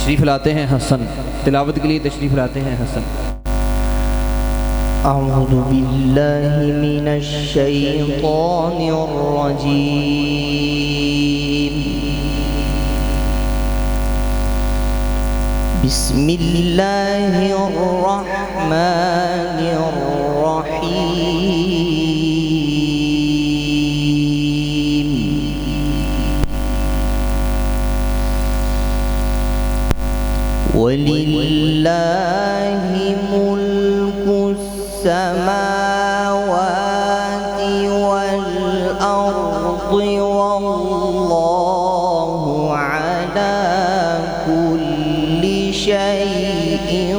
तशरीफ़ लाते हैं हसन, तिलावत के लिए तशरीफ़ लाते हैं हसन। अऊज़ु बिल्लाहि मिनश शैतानिर रजीम। बिस्मिल्लाहिर रहमानिर रहीम। वलिल्लाहि मुल्कुस समावाति वल अर्दि वल्लाहु अला कुल्लि शैइन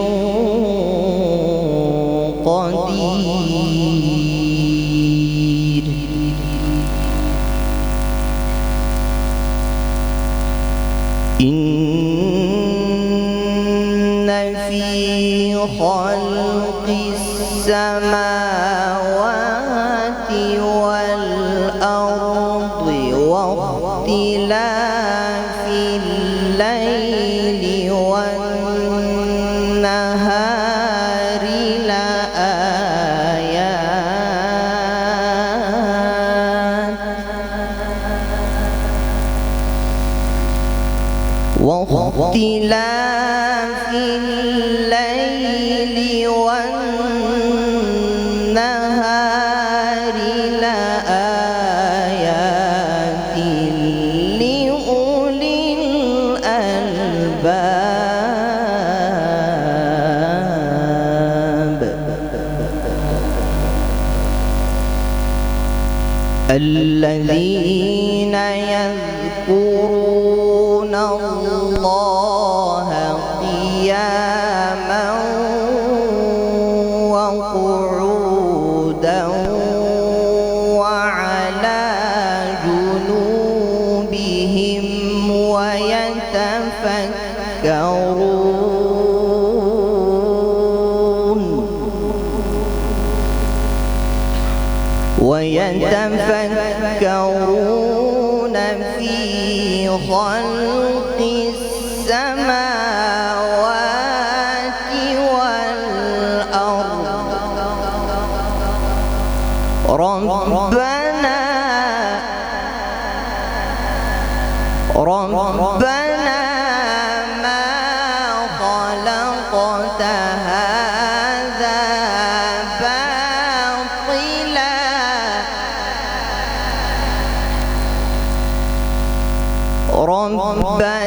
क़दीर। في خلق السماوات والأرض واختلاف الليل والنهار لآيات واختلاف الليل والنهار لآيات لأولي الألباب الذين يذكرون الله قياما وقعودا وعلى جنوبهم ويتفكرون في خلق السماوات والأرض ربنا ما خلقت هذا باطلا ربنا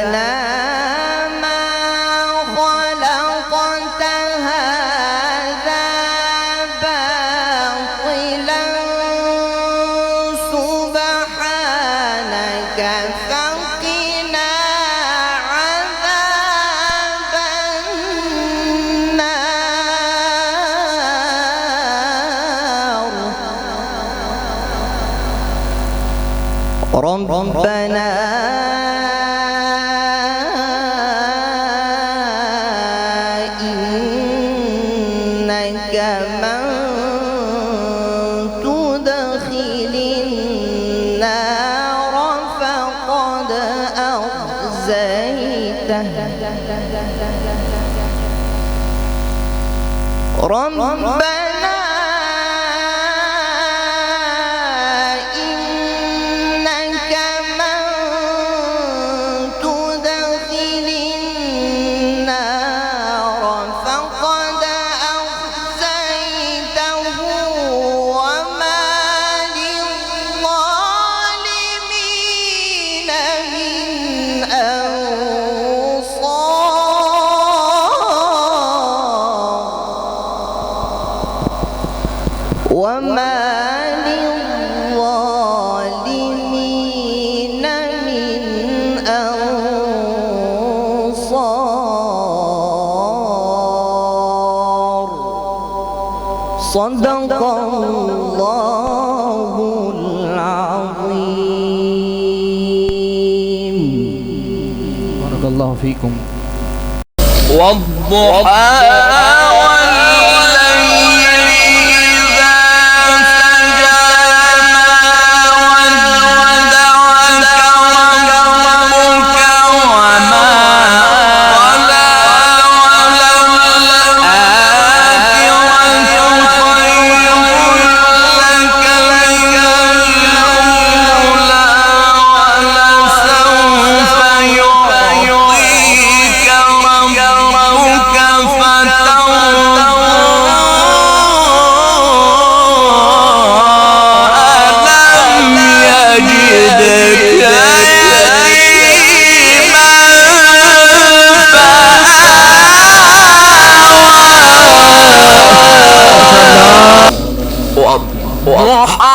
ربنا إنك من تدخل النار فقد أخزيته ربنا إنك من تدخل النار فقد أخزيته وما للظالمين من وما للظالمين من أنصار صدق الله العظيم. بارك الله فيكم. والضحى والضحى